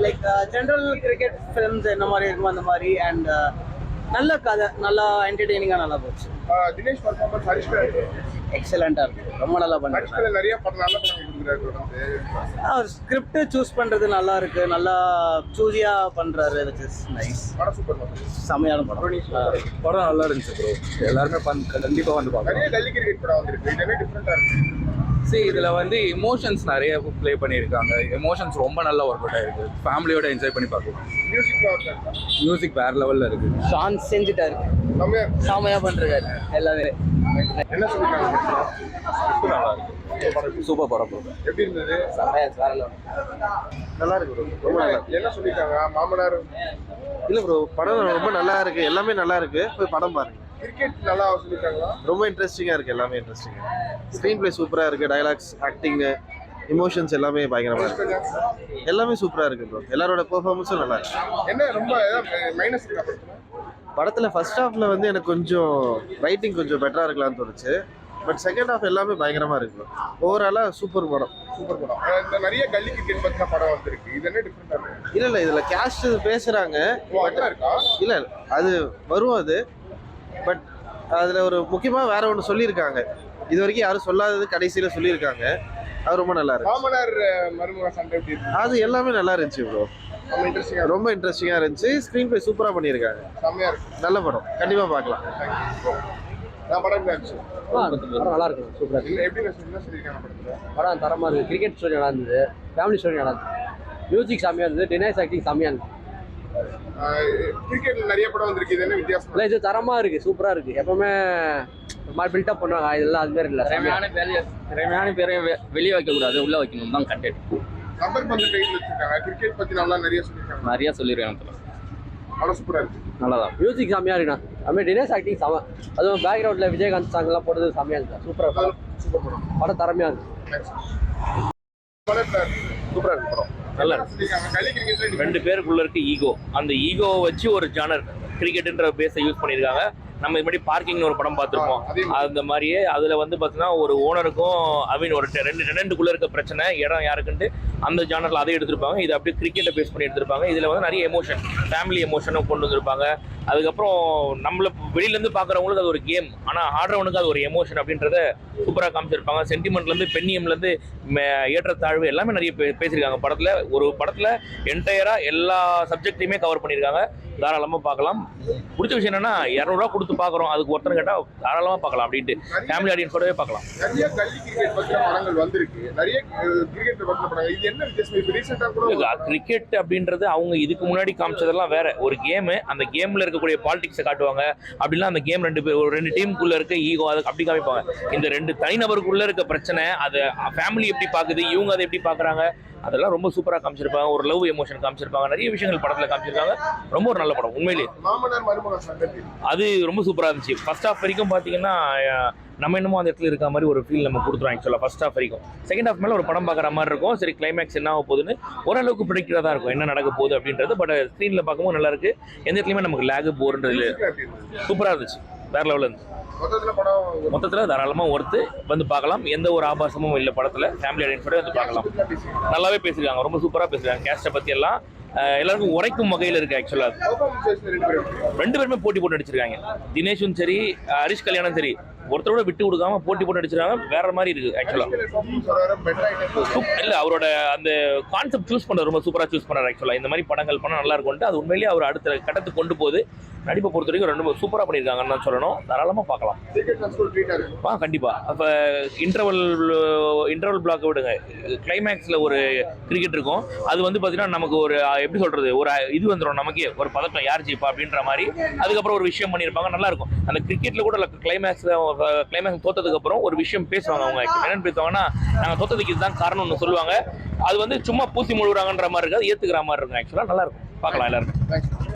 Like general cricket films என்ன மாதிரி இருக்கும் அந்த மாதிரி அண்ட் நல்ல கதை நல்லா என்டர்டெய்னிங்காக நல்லா போச்சு. தினேஷ் பர்ஃபார்மன்ஸ் ஹரிஷ்கா எக்ஸலண்ட்டாக இருக்கு, ரொம்ப நல்லா பண்ணிருக்காரு. நிறைய படம் நல்ல படம் கொடுக்குறாரு. அவர் ஸ்கிரிப்ட் சூஸ் பண்ணுறது நல்லா இருக்கு, நல்லா சூஸியாக பண்ணுறாரு, விச் இஸ் நைஸ். படம் சூப்பர் செமையான படம். படம் நல்லா இருந்துச்சு ப்ரோ. எல்லாருமே கண்டிப்பாக வந்து பார்க்கலாம். நிறைய கல்லி கிரிக்கெட் படம் வந்திருக்கு, இதுவே டிஃப்ரெண்டாக இருக்கு. இதில் வந்து இமோஷன்ஸ் நிறைய ப்ளே பண்ணியிருக்காங்க. எமோஷன்ஸ் ரொம்ப நல்லா ஒர்க் அவுட் ஆயிருக்கு. ஃபேமிலியோட என்ஜாய் பண்ணி பார்க்கலாம். மியூசிக் வேற லெவலில் இருக்கு. ஷான் செஞ்சுட்டாரு, செமையாக பண்ணுறாரு எல்லாமே. என்ன சொல்லிருக்காங்க? நல்லா இருக்கு, சூப்பர் படம் ப்ரோ. எப்படி இருந்தது? வேற லெவல், நல்லா இருக்கு ப்ரோ, ரொம்ப நல்லா. என்ன சொல்லிருக்காங்க மாமனார்? இல்லை ப்ரோ, படம் ரொம்ப நல்லா இருக்கு, எல்லாமே நல்லா இருக்கு, போய் படம் பாருங்க. கிரிக்கெட் நல்லா சொல்லிருக்காங்களா? ரொம்ப இன்ட்ரெஸ்டிங்காக இருக்குது, எல்லாமே இன்ட்ரெஸ்டிங்காக. ஸ்க்ரீன் பிளே சூப்பராக இருக்குது, டயலாக்ஸ், ஆக்டிங்கு, இமோஷன்ஸ் எல்லாமே பயங்கரமாக இருக்குது. எல்லாமே சூப்பராக இருக்குது ப்ரோ, எல்லாரோட பெர்ஃபார்மன்ஸும் நல்லா இருக்கு. என்ன ரொம்ப மைனஸ் இருக்கா படத்தில் ஃபர்ஸ்ட் ஹாஃபில் வந்து எனக்கு கொஞ்சம் ரைட்டிங் கொஞ்சம் பெட்டராக இருக்கலாம்னு தோணுச்சு. பட் செகண்ட் ஹாஃப் எல்லாமே பயங்கரமாக இருக்கு ப்ரோ. ஓவராலாக சூப்பர் படம். சூப்பர் படம். இந்த நிறைய கல்லி கிரிக்கெட் பற்றின படம் வந்திருக்கு, இது என்ன டிஃப்ரெண்டாக இருக்கு? இல்லை இதில் கேஸ்ட் பேசுகிறாங்க, இருக்கா? இல்லை அது வரும் அது. பட் அதில் ஒரு முக்கியமாக வேற ஒன்று சொல்லியிருக்காங்க, இது வரைக்கும் யாரும் சொல்லாதது கடைசியில் சொல்லியிருக்காங்க. அது ரொம்ப நல்லா இருக்கு. மாமனார் மருமக சண்டை எப்படி இருக்கு? அது எல்லாமே நல்லா இருந்துச்சு ப்ரோ, ரொம்ப இன்ட்ரெஸ்டிங்காக இருந்துச்சு. ஸ்க்ரீன் பிளே சூப்பராக பண்ணியிருக்காங்க, செம்மையா இருக்கு. நல்ல படம், கண்டிப்பாக பார்க்கலாம். படம் இருந்துச்சு, நல்லா இருக்கு, சூப்பராக இருக்கு. எப்படி சொல்லியிருக்காங்க படத்தில்? படம் தரமாக இருக்குது, கிரிக்கெட் ஸ்டோரி நல்லா இருந்தது, ஃபேமிலி ஸ்டோரி நல்லா இருந்தது, மியூசிக் செம்மையாக இருந்தது, தினேஷ் ஆக்டிங் செம்மையாக இருந்தது. கிரிக்கெட்ல நிறைய படம் வந்திருக்கு, இது என்ன வித்தியாசம்? இல்லை இது தரமாக இருக்குது, சூப்பராக இருக்குது. எப்பவுமே ஒரு மாதிரி பில்டப் பண்ணுவாங்க, இதெல்லாம் அது மாதிரி இல்லை. திறமையான பேரை வெளியே வைக்கக்கூடாது, உள்ள வைக்கணும் தான் கண்டென்ட். ரப்பர் பந்து கையில் வச்சிருக்காங்க, கிரிக்கெட் பற்றி நல்லா நிறைய சொல்லியிருக்காங்க. நிறைய சொல்லியிருக்காங்க. படம் சூப்பராக இருக்கு, நல்லா தான். மியூசிக் செம்மையாக இருக்குண்ணா, அதுமாதிரி தினேஷ் ஆக்டிங் செம. அதுவும் பேக்ரவுண்டில் விஜயகாந்த் சாங்லாம் போட்டது செம்மையாக இருந்துச்சு. சூப்பராக படம், சூப்பர் படம், படம் தரமையாக இருக்கு. சூப்பராக இருக்கு படம், நல்லா இருக்கு. கல்லி கிரிக்கெட்ல ரெண்டு பேருக்குள்ள இருக்க ஈகோ, அந்த ஈகோவை வச்சு ஒரு ஜானர் கிரிக்கெட்ன்ற பேஸை யூஸ் பண்ணியிருக்காங்க. நம்ம இது மாதிரி பார்க்கிங்னு ஒரு படம் பார்த்துருப்போம், அந்த மாதிரியே அதில் வந்து பார்த்தீங்கன்னா ஒரு ஓனருக்கும் ஒரு ரெண்டுக்குள்ளே இருக்க பிரச்சனை, இடம் யாருக்குன்ட்டு அந்த ஜானரில் அதை எடுத்திருப்பாங்க. இது அப்படியே கிரிக்கெட்டை பேஸ் பண்ணி எடுத்திருப்பாங்க. இதில் வந்து நிறைய எமோஷன், ஃபேமிலி எமோஷனும் கொண்டு வந்திருப்பாங்க. அதுக்கப்புறம் நம்மளை வெளியிலேருந்து பார்க்குறவங்களுக்கு அது ஒரு கேம், ஆனால் ஆடுறவனுக்கு அது ஒரு எமோஷன் அப்படின்றத சூப்பராக காமிச்சிருப்பாங்க. சென்டிமெண்ட்லேருந்து பெண்ணியம்லேருந்து ஏற்றத்தாழ்வு எல்லாமே நிறைய பேசியிருக்காங்க படத்தில். ஒரு படத்தில் என்டையராக எல்லா சப்ஜெக்டையுமே கவர் பண்ணியிருக்காங்க. தாராளமாக பார்க்கலாம். பிடிச்ச விஷயம் என்னன்னா 200 ரூபா கொடுத்து பார்க்குறோம், அதுக்கு ஒருத்தர் கேட்டால் தாராளமாக பார்க்கலாம். அப்படின்ட்டு ஃபேமிலி ஆடியன்ஸோடவே பார்க்கலாம். நிறைய கல்லி கிரிக்கெட் பற்றின படங்கள் வந்திருக்கு, நிறைய கிரிக்கெட் பற்றின படங்கள். இது என்ன வித்தியாசம்? இப்போ ரீசெண்டாக கூட கிரிக்கெட் அப்படின்றது அவங்க இதுக்கு முன்னாடி காமிச்சதெல்லாம் வேற ஒரு கேமு. அந்த கேமில் இருக்கக்கூடிய பாலிடிக்ஸை காட்டுவாங்க. அப்படின்னா அந்த கேம் ரெண்டு டீமுக்குள்ளே இருக்க ஈகோ அதை அப்படி காமிப்பாங்க. இந்த ரெண்டு தனிநபருக்குள்ளே இருக்க பிரச்சனை, அதை ஃபேமிலி எப்படி பார்க்குது, இவங்க அதை எப்படி பார்க்குறாங்க, அதெல்லாம் ரொம்ப சூப்பராக காமிச்சிருப்பாங்க. ஒரு லவ் எமோஷன் காமிச்சிருப்பாங்க, நிறைய விஷயங்கள் படத்தில் காமிச்சிருக்காங்க. ரொம்ப ஒரு நல்ல படம் உண்மையிலேயே. மாமனார் மருமக சண்டை அது ரொம்ப சூப்பராக இருந்துச்சு. ஃபர்ஸ்ட் ஹாஃப் வரைக்கும் பார்த்தீங்கன்னா நம்ம என்னமோ அந்த இடத்துல இருக்க மாதிரி ஒரு ஃபீல் நம்ம கொடுத்துருவோம் ஆக்சுவலாக ஃபர்ஸ்ட் ஹாஃப் வரைக்கும். செகண்ட் ஹாஃப் மேலே ஒரு படம் பார்க்குற மாதிரி இருக்கும். சரி, கிளைமேக்ஸ் என்ன ஆக போகுதுன்னு ஓரளவுக்கு பிடிக்கிறதா இருக்கும், என்ன நடக்க போகுது அப்படின்றது. பட் ஸ்க்ரீனில் பார்க்கும்போது நல்லா இருக்கு, எந்த இடத்துலையுமே நமக்கு லேகு போர்ன்றது சூப்பராக இருந்துச்சு, வேற லெவலில் இருந்துச்சு. மொத்தத்தில் தாராளமாக ஒருத்து வந்து பார்க்கலாம். எந்த ஒரு ஆபாசமும் இல்லை படத்தில். ஃபேமிலி ஆடியன்ஸோட வந்து பார்க்கலாம். நல்லாவே பேசியிருக்காங்க, ரொம்ப சூப்பராக பேசியிருக்காங்க. கேஸ்ட்டை பற்றி எல்லாம் எல்லாருக்கும் உரைக்கும் வகையில் இருக்குது ஆக்சுவலாக. ரெண்டு பேருமே போட்டி போட்டு நடிச்சிருக்காங்க. தினேஷும் சரி, ஹரிஷ் கல்யாணம் சரி, ஒருத்தரோட விட்டு கொடுக்காம போட்டி போட்டு நடிச்சிருக்காங்க. வேற மாதிரி இருக்கு ஆக்சுவலாக. இல்லை, அவரோட அந்த கான்செப்ட் சூஸ் பண்ணுறது ரொம்ப சூப்பராக சூஸ் பண்ணுறாரு ஆக்சுவலாக. இந்த மாதிரி படங்கள் பண்ணால் நல்லா இருக்கும்ட்டு அது உண்மையிலேயே அவர் அடுத்த கட்டத்துக்கு கொண்டு போகுது. நடிப்பை பொறுத்த வரைக்கும் ரெண்டு சூப்பராக பண்ணியிருக்காங்கன்னு தான் சொல்லணும். தாராளமாக பார்க்கலாம். கண்டிப்பாக. அப்போ இன்டர்வல் பிளாக் விடுங்க, கிளைமேக்ஸில் ஒரு கிரிக்கெட் இருக்கும். அது வந்து பார்த்தீங்கன்னா நமக்கு ஒரு எப்படி சொல்கிறது, ஒரு இது வந்துடும், நமக்கே ஒரு பதக்கம் யார் ஜெயிப்பா அப்படின்ற மாதிரி. அதுக்கப்புறம் ஒரு விஷயம் பண்ணியிருப்பாங்க, நல்லாயிருக்கும். அந்த கிரிக்கெட்டில் கூட கிளைமேக்ஸ் தோத்ததுக்கு அப்புறம் ஒரு விஷயம் பேசுவாங்க. அவங்க என்னென்னு பேசுவாங்கன்னா, நாங்கள் தோத்ததுக்கு இதுதான் காரணம்னு சொல்லுவாங்க. அது வந்து சும்மா பூசி முழுகிறாங்கன்ற மாதிரி இருக்காது, ஏற்றுக்கிற மாதிரி இருக்கும். ஆக்சுவலாக நல்லாயிருக்கும், பார்க்கலாம் எல்லாருக்கும்.